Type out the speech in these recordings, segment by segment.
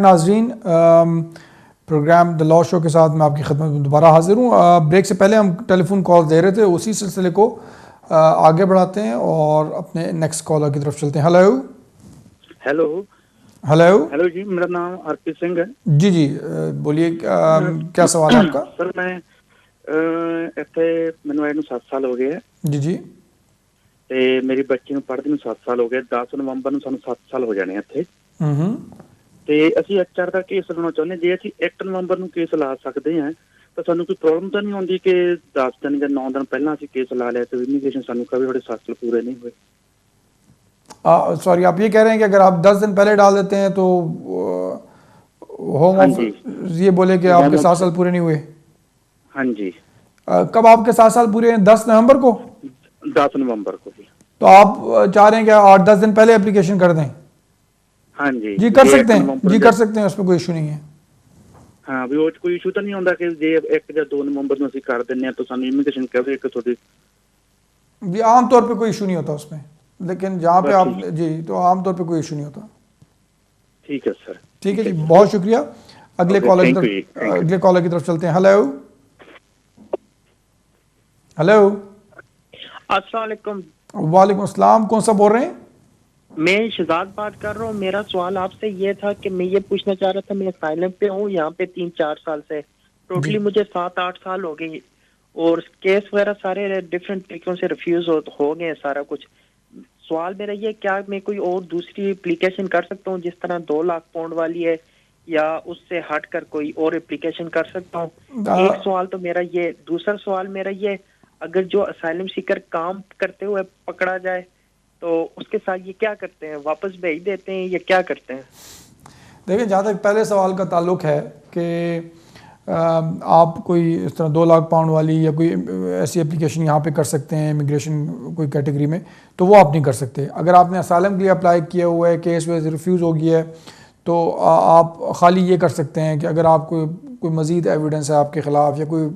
नाजरीन, programme the law show के साथ मैं आपकी खिदमत में दोबारा हाजिर हूँ। ब्रेक से पहले हम टेलीफोन कॉल दे रहे थे, उसी सिलसिले को आगे बढ़ाते हैं और अपने नेक्स्ट कॉलर की तरफ चलते हैं। हेलो हेलो हेलो हेलो जी, मेरा नाम अर्पित सिंह है। जी जी, बोलिए, क्या सवाल है आपका? सर मैं ਇੱਥੇ ਮੈਨੂੰ ਆਏ ਨੂੰ 7 ਸਾਲ ਹੋ ਗਏ ਹੈ जी जी ਤੇ ਮੇਰੀ ਬੱਚੀ ਨੂੰ ਪੜ੍ਹਦੇ ਨੂੰ 7 ਸਾਲ ਹੋ ਗਏ। 10 ਨਵੰਬਰ ਨੂੰ ਸਾਨੂੰ 7 ਸਾਲ ਹੋ ਜਾਣੇ ਇੱਥੇ ਤੇ ਅਸੀਂ ਐਚਆਰ ਦਾ ਕੇਸ ਲਾਉਣਾ ਚਾਹੁੰਦੇ। ਜੇ ਅਸੀਂ 1 ਨਵੰਬਰ ਨੂੰ ਕੇਸ ਲਾ ਸਕਦੇ ਹਾਂ ਤਾਂ ਸਾਨੂੰ ਕੋਈ ਪ੍ਰੋਬਲਮ ਤਾਂ ਨਹੀਂ ਆਉਂਦੀ ਕਿ 10 ਦਿਨ ਜਾਂ 9 ਦਿਨ ਪਹਿਲਾਂ ਅਸੀਂ ਕੇਸ ਲਾ ਲਿਆ ਤੇ ਇਮੀਗ੍ਰੇਸ਼ਨ ਸਾਨੂੰ ਕਹੇ ਤੁਹਾਡੇ 7 ਸਾਲ ਪੂਰੇ नहीं हुए। सॉरी, आप ये कह रहे हैं कि अगर आप 10 दिन पहले डाल देते हैं तो होम ऑफिस ये बोले कि आपके 7 साल पूरे नहीं हुए? हाँ जी। कब आपके 7 साल पूरे हैं? 10 नवंबर को? 10 नवंबर को भी। तो आप चाह रहे हैं कि 8-10 दिन पहले एप्लीकेशन कर दें? हाँ जी जी कर सकते हैं, जी कर सकते हैं, उसमें कोई इशू नहीं है। हाँ भी वो कोई इशू तो नहीं होता कि जे 1 या 2 नवंबर में ਅਸੀਂ ਕਰ ਦਿੰਨੇ ਆ तो ਸਾਨੂੰ ਇਮੀਗ੍ਰੇਸ਼ਨ ਕਹੇ ਕਿ ਤੁਹਾਡੀ जी आमतौर पे कोई इशू नहीं होता उसमें, लेकिन जहाँ पे आप जी तो आमतौर पे कोई इशू नहीं होता। ठीक है सर, ठीक है जी, बहुत शुक्रिया। अगले कॉलर की तरफ चलते हैं। हेलो हेलो अस्सलाम वालेकुम। वालेकुम अस्सलाम, कौन सा बोल रहे हैं? मैं शहजाद बात कर रहा हूँ। मेरा सवाल आपसे ये था कि मैं ये पूछना चाह रहा था, मैं असाइलम पे हूँ यहाँ पे 3-4 साल से, टोटली मुझे 7-8 साल हो गई और केस वगैरह सारे डिफरेंट तरीकों से रिफ्यूज हो गए सारा कुछ। सवाल मेरा ये, क्या मैं कोई और दूसरी एप्लीकेशन कर सकता हूँ जिस तरह 2 लाख पाउंड वाली है, या उससे हट कर कोई और एप्लीकेशन कर सकता हूँ? एक सवाल तो मेरा ये। दूसरा सवाल मेरा ये, अगर जो असाइलम सीकर काम करते हुए पकड़ा जाए तो उसके साथ ये क्या करते हैं, वापस भेज देते हैं या क्या करते हैं? देखिए, जहाँ तक पहले सवाल का ताल्लुक है कि आप कोई इस तरह 2 लाख पाउंड वाली या कोई ऐसी एप्लीकेशन यहाँ पे कर सकते हैं इमिग्रेशन कोई कैटेगरी में, तो वो आप नहीं कर सकते। अगर आपने असाइलम के लिए अप्लाई किया हुआ है, केस वैसे रिफ्यूज़ हो गया है, तो आप खाली ये कर सकते हैं कि अगर आप कोई मज़ीद एविडेंस है आपके ख़िलाफ़ या कोई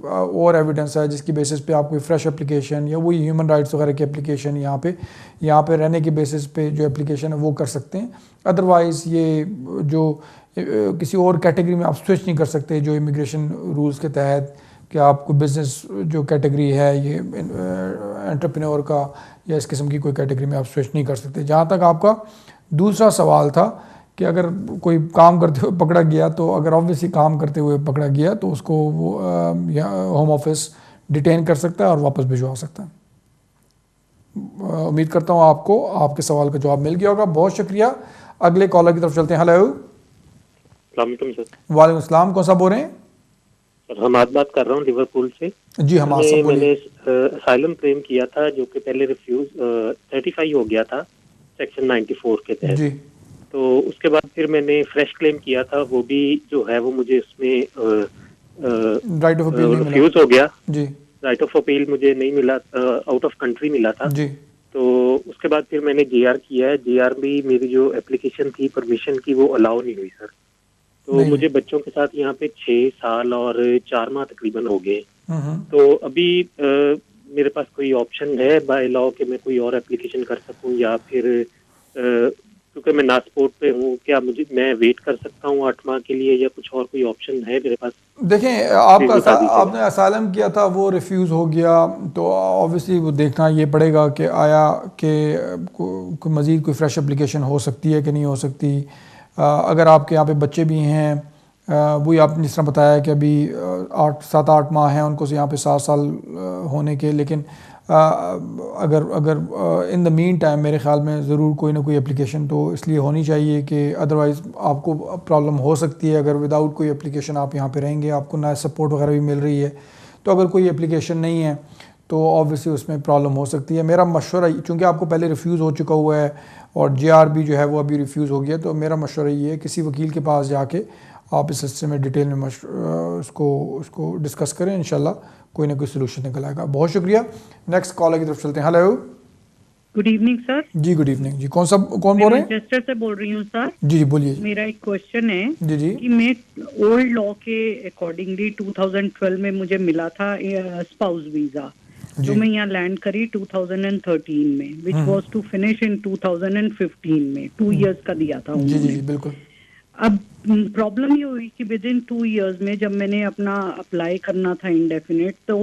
और एविडेंस है जिसकी बेसिस पे आप कोई फ़्रेश एप्लीकेशन या वही ह्यूमन राइट्स वगैरह की एप्लीकेशन यहाँ पे रहने के बेसिस पे जो एप्लीकेशन है वो कर सकते हैं। अदरवाइज़ ये जो किसी और कैटेगरी में आप स्विच नहीं कर सकते जो इमिग्रेशन रूल्स के तहत, कि आपको बिज़नेस जो कैटेगरी है ये एंटरप्रेन्योर का या इस किस्म की कोई कैटेगरी में आप स्विच नहीं कर सकते। जहाँ तक आपका दूसरा सवाल था कि अगर कोई काम करते हुए पकड़ा गया, तो अगर ऑब्वियसली काम करते हुए पकड़ा गया तो उसको वो होम ऑफिस डिटेन कर सकता है और वापस भिजवा सकता है। उम्मीद करता हूँ आपको आपके सवाल का जवाब मिल गया होगा। बहुत शुक्रिया। अगले कॉलर की तरफ चलते हैं। Hello sir. वालेकुम अस्सलाम, कौन सा बोल रहे हैं? सर हमाद बात कर रहा हूँ लिवरपूल से। जी हमाद साहब बोलिए। मैंने असाइलम क्लेम किया था जो कि पहले रिफ्यूज सर्टिफाई हो गया था सेक्शन 94 के तहत जी। तो उसके बाद फिर मैंने फ्रेश क्लेम किया था, वो भी जो है वो मुझे उसमें राइट ऑफ अपील रिफ्यूज हो गया जी। राइट ऑफ अपील मुझे नहीं मिला, आउट ऑफ कंट्री मिला था जी। तो उसके बाद फिर मैंने जेआर किया है। जेआर भी मेरी जो एप्लीकेशन थी परमिशन की वो अलाउ नहीं हुई सर। तो मुझे बच्चों के साथ यहाँ पे 6 साल और 4 माह तकरीबन हो गए। तो अभी मेरे पास कोई ऑप्शन है बाय लॉ कि मैं कोई और एप्लीकेशन कर सकूं, या फिर क्योंकि मैं नासपोर्ट पे हूँ, क्या मैं वेट कर सकता हूँ 8 माह के लिए, या कुछ और कोई ऑप्शन है मेरे पास? देखें, आपने असाइलम किया था, वो रिफ्यूज़ हो गया, तो ऑब्वियसली वो देखना ये पड़ेगा कि आया कि कोई मज़ीद कोई फ्रेश एप्लीकेशन हो सकती है कि नहीं हो सकती। अगर आपके यहाँ पे बच्चे भी हैं, वही आपने जिस तरह बताया कि अभी 7-8 माह हैं उनको यहाँ पे 7 साल होने के, लेकिन अगर इन द मीन टाइम मेरे ख़्याल में ज़रूर कोई ना कोई एप्लीकेशन तो इसलिए होनी चाहिए कि अदरवाइज़ आपको प्रॉब्लम हो सकती है। अगर विदाउट कोई एप्लीकेशन आप यहाँ पे रहेंगे, आपको ना सपोर्ट वगैरह भी मिल रही है, तो अगर कोई एप्लीकेशन नहीं है तो ऑब्वियसली उसमें प्रॉब्लम हो सकती है। मेरा मशवरा, चूँकि आपको पहले रिफ्यूज़ हो चुका हुआ है और जेआर भी जो है वो अभी रिफ्यूज़ हो गया, तो मेरा मशवरा ये है किसी वकील के पास जाके आप इस हिस्से में डिटेल में उसको डिस्कस करें। इंशाल्लाह कोई ना कोई सोल्यूशन निकल आएगा। बहुत शुक्रिया। नेक्स्ट कॉलर की तरफ चलते हैं। Hello good evening sir. जी गुड इवनिंग जी। कौन बोल रहे हैं? मैनचेस्टर से बोल रही हूँ सर। जी जी बोलिए। मेरा एक क्वेश्चन है जी जी कि मैं ओल्ड लॉ के अकॉर्डिंगली 2012 में मुझे मिला था स्पाउस वीजा, जो मैं यहाँ लैंड करी 2013 में, which was to finish in 2015 में। 2 इयर्स का दिया था जी उन्होंने। जी बिल्कुल। अब प्रॉब्लम ये हुई कि विद इन 2 इयर्स में जब मैंने अपना अप्लाई करना था इंडेफिनिट, तो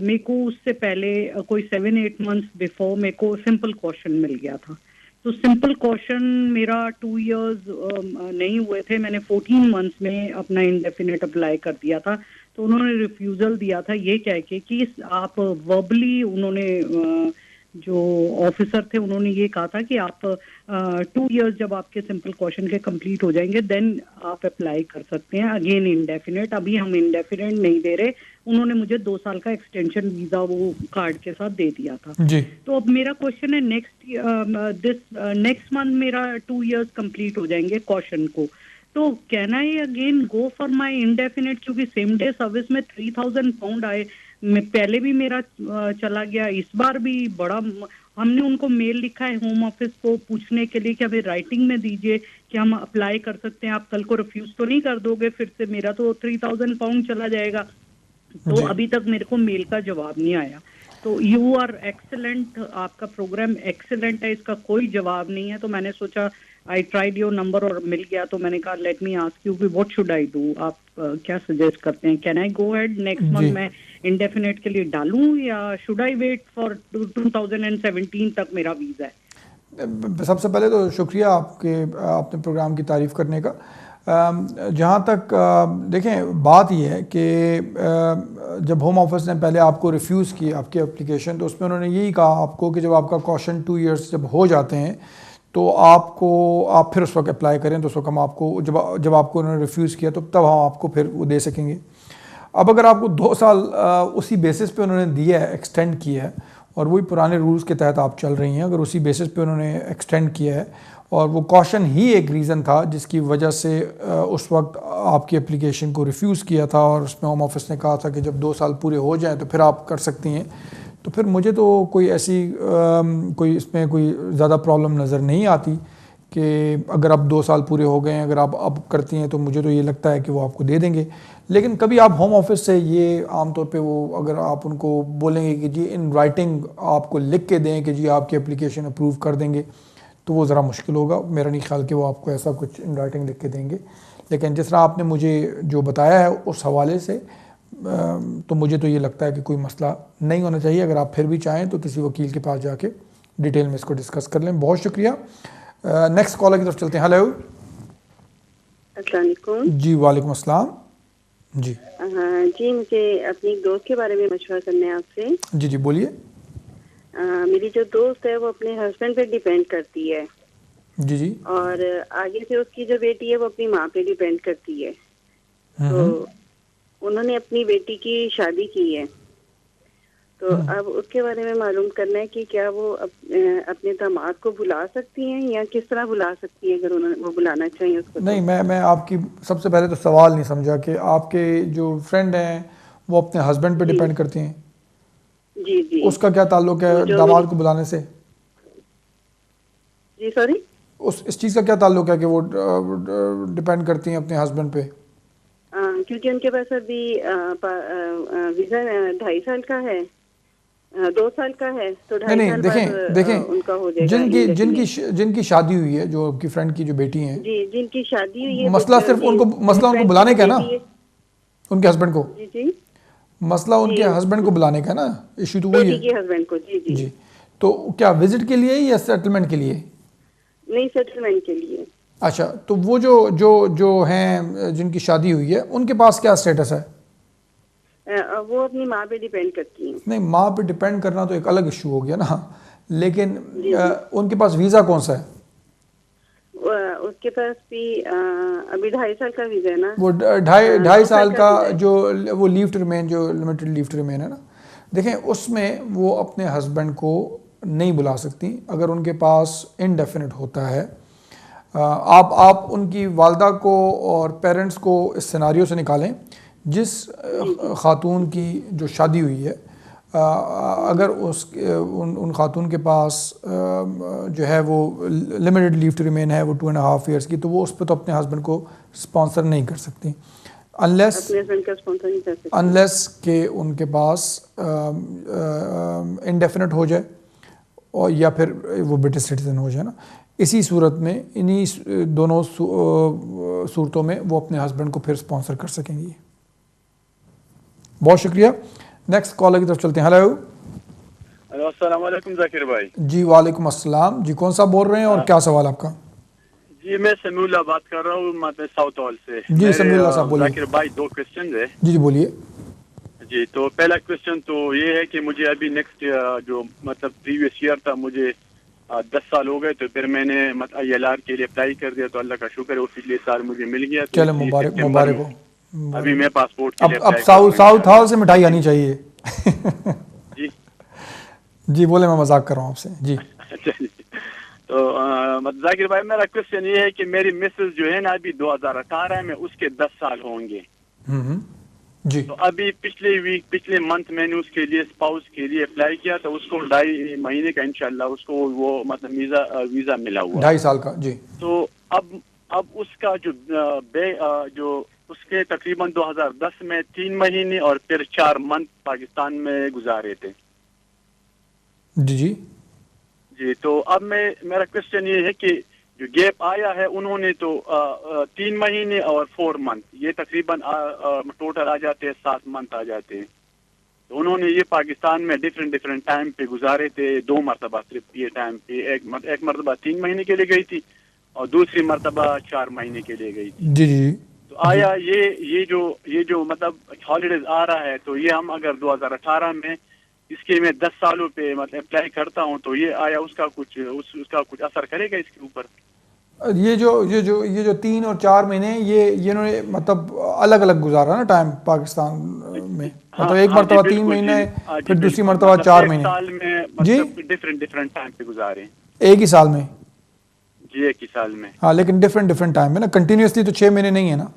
मेरे को उससे पहले कोई 7-8 मंथ्स बिफोर मेरे को सिंपल क्वेश्चन मिल गया था। तो सिंपल क्वेश्चन मेरा 2 इयर्स नहीं हुए थे, मैंने 14 मंथ्स में अपना इंडेफिनिट अप्लाई कर दिया था। तो उन्होंने रिफ्यूज़ल दिया था ये कह के कि आप वर्बली, उन्होंने जो ऑफिसर थे उन्होंने ये कहा था कि आप 2 इयर्स जब आपके सिंपल क्वेश्चन के कंप्लीट हो जाएंगे देन आप अप्लाई कर सकते हैं अगेन इंडेफिनिट। अभी हम इंडेफिनिट नहीं दे रहे। उन्होंने मुझे 2 साल का एक्सटेंशन वीजा वो कार्ड के साथ दे दिया था जी। तो अब मेरा क्वेश्चन है नेक्स्ट मंथ मेरा 2 इयर्स कंप्लीट हो जाएंगे क्वेश्चन को, तो can I again go for my indefinite? क्योंकि सेम डे सर्विस में 3000 पाउंड आए, पहले भी मेरा चला गया, इस बार भी बड़ा। हमने उनको मेल लिखा है होम ऑफिस को पूछने के लिए कि हमें राइटिंग में दीजिए कि हम अप्लाई कर सकते हैं, आप कल को रिफ्यूज तो नहीं कर दोगे फिर से, मेरा तो 3000 पाउंड चला जाएगा। तो अभी तक मेरे को मेल का जवाब नहीं आया। तो यू आर एक्सेलेंट, आपका प्रोग्राम एक्सेलेंट है, इसका कोई जवाब नहीं है। तो मैंने सोचा आई ट्राइड योर नंबर और मिल गया, तो मैंने कहा लेट मी आस्क यू कि व्हाट शुड आई डू, आप क्या सजेस्ट करते हैं? Can I go ahead next month मैं इंडेफिनिट के लिए डालूं या शुड आई वेट फॉर 2017 तक मेरा वीजा है? सबसे पहले तो शुक्रिया आपने प्रोग्राम की तारीफ़ करने का। जहाँ तक देखें बात यह है कि जब होम ऑफिस ने पहले आपको रिफ्यूज़ की आपकी एप्लीकेशन, तो उसमें उन्होंने यही कहा आपको कि जब आपका क्वेश्चन 2 इयर्स जब हो जाते हैं तो आप फिर उस वक्त अप्लाई करें, तो उस वक्त हम आपको जब आपको उन्होंने रिफ्यूज़ किया तो तब हम आपको फिर वो दे सकेंगे। अब अगर आपको 2 साल उसी बेसिस पे उन्होंने दिया है, एक्सटेंड किया है, और वही पुराने रूल्स के तहत आप चल रही हैं, अगर उसी बेसिस पे उन्होंने एक्सटेंड किया है और वो कॉशन ही एक रीज़न था जिसकी वजह से उस वक्त आपकी एप्लीकेशन को रिफ्यूज़ किया था, और उसमें होम ऑफिस ने कहा था कि जब 2 साल पूरे हो जाएं तो फिर आप कर सकती हैं, तो फिर मुझे तो कोई ऐसी कोई इसमें कोई ज़्यादा प्रॉब्लम नज़र नहीं आती कि अगर अब 2 साल पूरे हो गए हैं, अगर आप अब करती हैं तो मुझे तो ये लगता है कि वो आपको दे देंगे। लेकिन कभी आप होम ऑफिस से ये आमतौर पे वो अगर आप उनको बोलेंगे कि जी इन राइटिंग आपको लिख के दें कि जी आपकी एप्लीकेशन अप्रूव कर देंगे, तो वो ज़रा मुश्किल होगा। मेरा नहीं ख्याल कि वो आपको ऐसा कुछ इन राइटिंग लिख के देंगे। लेकिन जिस तरह आपने मुझे जो बताया है उस हवाले से तो मुझे तो ये लगता है कि कोई मसला नहीं होना चाहिए। अगर आप फिर भी चाहें तो किसी वकील के पास जाके डिटेल में इसको डिस्कस कर लें। बहुत शुक्रिया। नेक्स्ट कॉलर की तरफ चलते हैं। हेलो। अस्सलाम वालेकुम। जी वालेकुम अस्सलाम। जी जी, मुझे अपनी एक दोस्त के बारे में मशवरा करना है आपसे। जी बोलिए। मेरी जो दोस्त है वो अपने हस्बैंड पे डिपेंड करती है। जी। और आगे से उसकी जो बेटी है वो अपनी माँ पे डिपेंड करती है। तो उन्होंने अपनी बेटी की शादी की है, तो अब उसके बारे में मालूम करना है कि क्या वो अपने दामाद को बुला सकती हैं या किस तरह बुला सकती हैं, अगर वो बुलाना चाहिए उसको। नहीं, मैं आपकी सबसे पहले तो सवाल नहीं समझा कि आपके जो फ्रेंड हैं वो अपने हस्बैंड पे डिपेंड करती हैं। जी। उसका क्या ताल्लुक है दामाद को बुलाने से? जी सॉरी, इस चीज़ का क्या ताल्लुक है कि वो डिपेंड करती हैं अपने हस्बैंड पे? क्योंकि उनके पास अभी वीजा 2.5 साल का है, 2 साल का है, तो 2.5 साल देखें उनका हो जाएगा। जिनकी शादी हुई है, जो आपकी फ्रेंड की जो बेटी हैं, जी, जिनकी शादी हुई है, मसला सिर्फ उनको बुलाने का है ना, उनके हस्बैंड को। जी मसला उनके हस्बैंड को बुलाने का है ना, इशू तो वही है। हस्बैंड को। जी। तो क्या विजिट के लिए या सेटलमेंट के लिए? नहीं, सेटलमेंट के लिए। अच्छा, तो वो जो हैं जिनकी शादी हुई है उनके पास क्या स्टेटस है? वो अपनी माँ पे डिपेंड करती हैं। नहीं, माँ पे डिपेंड करना तो एक अलग इशू हो गया ना, लेकिन उनके पास वीज़ा कौन सा है? उसके पास भी अभी 2.5 साल का वीजा है ना। वो 2.5 साल का जो वो लीव टू रिमेन, जो लिमिटेड लीव टू रिमेन है ना, देखें उसमें वो अपने हस्बैंड को नहीं बुला सकती अगर उनके पास इनडेफिनिट होता है। आप उनकी वालदा को और पेरेंट्स को इस सिनारियो से निकालें जिस खातून की जो शादी हुई है, अगर उन खातून के पास जो है वो लिमिटेड लीव टू रिमेन है, वो 2.5 इयर्स की, तो वो उस पर तो अपने हस्बैंड को स्पॉन्सर नहीं कर सकती अनलेस के उनके पास इनडेफिनिट हो जाए और या फिर वो ब्रिटिश सिटीजन हो जाए ना, इसी सूरत में इन्हीं दोनों सूरतों में वो अपने हस्बैंड को फिर स्पॉन्सर कर सकेंगी। बहुत शुक्रिया। नेक्स्ट कॉलर की तरफ चलते हैं। हेलो। अस्सलाम वालेकुम जाकिर भाई। जी वालेकुम अस्सलाम। जी कौन सा बोल रहे हैं और क्या सवाल आपका? जी मैं समीउल्लाह बात कर रहा हूँ, मतलब साउथ हॉल से। जी समीउल्लाह साहब बोलिए। जाकिर भाई 2 क्वेश्चन है। जी बोलिए। जी तो पहला क्वेश्चन तो ये है कि मुझे अभी नेक्स्ट जो मतलब प्रीवियस ईयर था, मुझे 10 साल हो गए, तो फिर मैंने ILR के लिए अप्लाई कर दिया, तो अल्लाह का शुक्र है वो पिछले साल मुझे मिल गया। चलो मुबारक मुबारक हो। अभी मैं पासपोर्ट के लिए अब साउथ हॉल से मिठाई आनी चाहिए। जी जी बोले, मैं मजाक कर रहा हूँ आपसे। जी तो जाकिर भाई मेरा क्वेश्चन ये है कि मेरी मिसेस जो है ना अभी 2018 में उसके 10 साल होंगे। जी। तो अभी पिछले मंथ मैंने उसके लिए स्पाउस के लिए अप्लाई किया, तो उसको 2.5 महीने का इंशाल्लाह उसको वो मतलब वीजा मिला हुआ 2.5 साल का। जी। तो अब उसका जो उसके तकरीबन 2010 में 3 महीने और फिर 4 मंथ पाकिस्तान में गुजारे थे। जी जी तो अब मेरा क्वेश्चन ये है कि जो गैप आया है उन्होंने तो 3 महीने और 4 मंथ, ये तकरीबन टोटल आ जाते हैं 7 मंथ आ जाते हैं। तो उन्होंने ये पाकिस्तान में डिफरेंट टाइम पे गुजारे थे। 2 मरतबा सिर्फ ये टाइम पे, एक मरतबा 3 महीने के लिए गई थी और दूसरी मरतबा 4 महीने के लिए गई थी। जी। तो आया ये जो मतलब हॉलीडेज आ रहा है, तो ये हम अगर 2018 में इसके मैं 10 सालों पे मतलब अप्लाई करता हूँ, तो ये आया उसका कुछ असर करेगा इसके ऊपर? ये जो 3 और 4 महीने ये इन्होंने मतलब अलग अलग गुजारा ना टाइम पाकिस्तान में। मतलब एक मरतबा 3 महीने, फिर दूसरी मरतबा 4 महीने। साल में जी डिफरेंट टाइम पे गुजारे। एक ही साल में? जी एक ही साल में। हाँ लेकिन डिफरेंट टाइम में ना, कंटिन्यूसली तो 6 महीने नहीं है ना।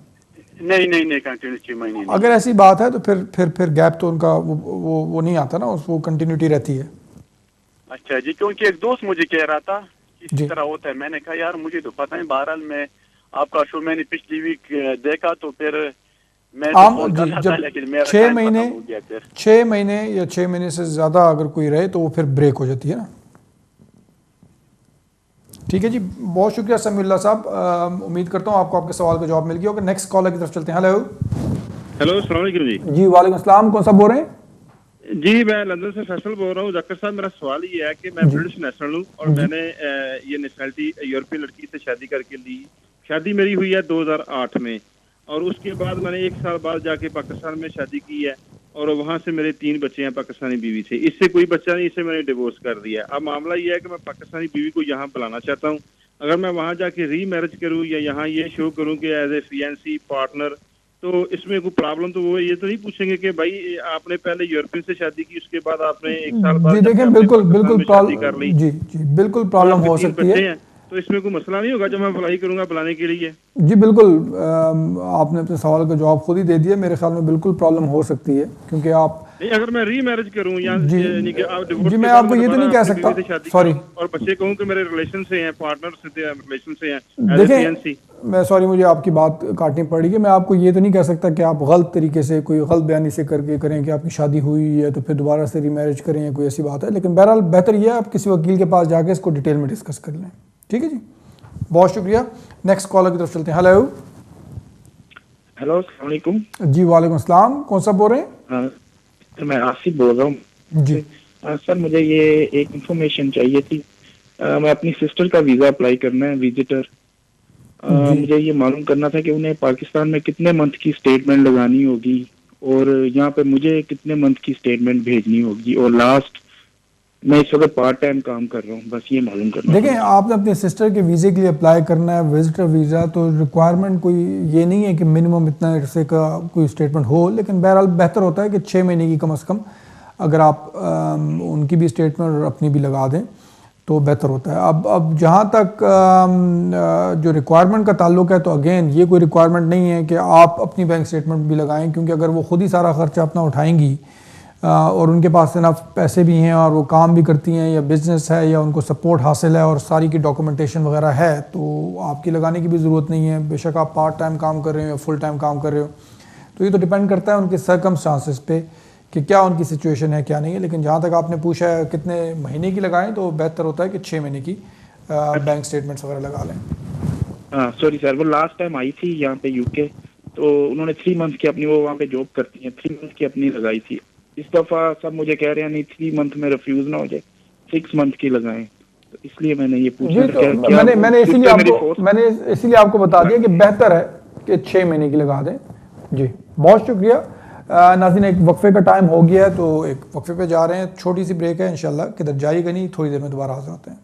नहीं कंटिन्यूस 6 महीने नहीं। अगर ऐसी बात है तो फिर गैप तो उनका वो नहीं आता ना, वो कंटिन्यूटी रहती है। अच्छा जी, क्योंकि एक दोस्त मुझे कह रहा था इस तरह होता है। मैंने कहा यार मुझे तो पता है, बहरहाल मैं आपका शो मैंने पिछली वीक देखा, तो फिर मैं जब 6 महीने या 6 महीने से ज्यादा अगर कोई रहे तो वो फिर ब्रेक हो जाती है ना। ठीक है जी, बहुत शुक्रिया समीउल्लाह साहब। उम्मीद करता हूँ आपको आपके सवाल का जवाब मिल गया होगा। नेक्स्ट कॉलर की तरफ चलते हैं। हेलो। अस्सलाम वालेकुम जी। जी वालेकुम अस्सलाम। कौन सा बोल रहे हैं? जी मैं लंदन से फैसल बोल रहा हूँ। जाकिर साहब मेरा सवाल ये है कि मैं ब्रिटिश नेशनल हूँ और मैंने ये नेशनलिटी यूरोपीय लड़की से शादी करके ली। शादी मेरी हुई है 2008 में और उसके बाद मैंने 1 साल बाद जाके पाकिस्तान में शादी की है और वहाँ से मेरे 3 बच्चे हैं पाकिस्तानी बीवी से। इससे कोई बच्चा नहीं, इससे मैंने डिवोर्स कर दिया। अब मामला ये है कि मैं पाकिस्तानी बीवी को यहाँ बुलाना चाहता हूँ। अगर मैं वहाँ जाके री मैरिज करूँ या यहाँ ये शो करूँ कि एज ए फियांसी पार्टनर, तो इसमें कोई प्रॉब्लम तो वो ये तो नहीं पूछेंगे कि भाई आपने पहले यूरोपियन से शादी की, उसके बाद आपने 1 साल बाद जी देखें बिल्कुल शादी कर ली। जी बिल्कुल प्रॉब्लम हो सकती है। तो इसमें कोई मसला नहीं होगा जब मैं अप्लाई करूंगा बुलाने के लिए? जी बिल्कुल, आपने अपने सवाल का जवाब खुद ही दे दिया। मेरे ख्याल में बिल्कुल प्रॉब्लम हो सकती है, क्योंकि आप नहीं, अगर मैं री मैरिज करूं या जी मैं आपको ये तो नहीं कह सकता, सॉरी, और बच्चे कहूं कि मेरे रिलेशन से हैं, पार्टनर से रिलेशन से हैं, देखें मैं सॉरी मुझे आपकी बात काटनी पड़ेगी। मैं आपको ये तो नहीं कह सकता कि आप गलत तरीके से कोई गलत बयानी से करके करें कि आपकी शादी हुई है तो फिर दोबारा से री मैरिज करें या कोई ऐसी बात है। लेकिन बहरहाल बेहतर यह है आप किसी वकील के पास जाके इसको डिटेल में डिस्कस कर लें। ठीक है जी, बहुत शुक्रिया। नेक्स्ट कॉलर की तरफ चलते हैं। हेलो। अस्सलाम वालेकुम। जी वालेकुम अस्सलाम। कौन सा बोल रहे हैं? तो मैं आसिफ बोल रहा हूँ जी। सर मुझे ये एक इंफॉर्मेशन चाहिए थी। मैं अपनी सिस्टर का वीजा अप्लाई करना है, विजिटर। मुझे ये मालूम करना था कि उन्हें पाकिस्तान में कितने मंथ की स्टेटमेंट लगानी होगी और यहाँ पे मुझे कितने मंथ की स्टेटमेंट भेजनी होगी। और लास्ट, मैं इस वक्त पार्ट टाइम काम कर रहा हूँ, बस ये मालूम करना। देखें आपने अपने सिस्टर के वीज़े के लिए अप्लाई करना है, विजिटर वीज़ा, तो रिक्वायरमेंट कोई ये नहीं है कि मिनिमम इतना से का कोई स्टेटमेंट हो। लेकिन बहरहाल बेहतर होता है कि 6 महीने की कम से कम अगर आप उनकी भी स्टेटमेंट और अपनी भी लगा दें तो बेहतर होता है। अब जहाँ तक जो रिक्वायरमेंट का ताल्लुक है, तो अगेन ये कोई रिक्वायरमेंट नहीं है कि आप अपनी बैंक स्टेटमेंट भी लगाएं, क्योंकि अगर वो खुद ही सारा खर्चा अपना उठाएंगी और उनके पास इनफ पैसे भी हैं और वो काम भी करती हैं या बिज़नेस है या उनको सपोर्ट हासिल है और सारी की डॉक्यूमेंटेशन वगैरह है, तो आपकी लगाने की भी ज़रूरत नहीं है। बेशक आप पार्ट टाइम काम कर रहे हो या फुल टाइम काम कर रहे हो। तो ये तो डिपेंड करता है उनके सर्कमस्टांसेस पे कि क्या उनकी सिचुएशन है क्या नहीं है। लेकिन जहाँ तक आपने पूछा है कितने महीने की लगाएं, तो बेहतर होता है कि 6 महीने की बैंक स्टेटमेंट्स वगैरह लगा लें। हाँ सॉरी सर, वो लास्ट टाइम आई थी यहाँ पे यूके, तो उन्होंने 3 मंथ की अपनी, वो वहाँ पे जॉब करती हैं, 3 मंथ की अपनी लगाई थी। इस दफा सब मुझे कह रहे हैं नहीं 3 मंथ में रिफ्यूज ना हो जाए, 6 मंथ की लगाएं, तो इसलिए मैंने ये पूछा। तो मैंने इसीलिए आपको बता दिया कि बेहतर है कि 6 महीने की लगा दें। जी बहुत शुक्रिया नाज़रीन, एक वक्फे का टाइम हो गया है, तो एक वक्फे पे जा रहे हैं, छोटी सी ब्रेक है, इंशाल्लाह किधर जाइएगा नहीं, थोड़ी देर में दोबारा हाजिर होते हैं।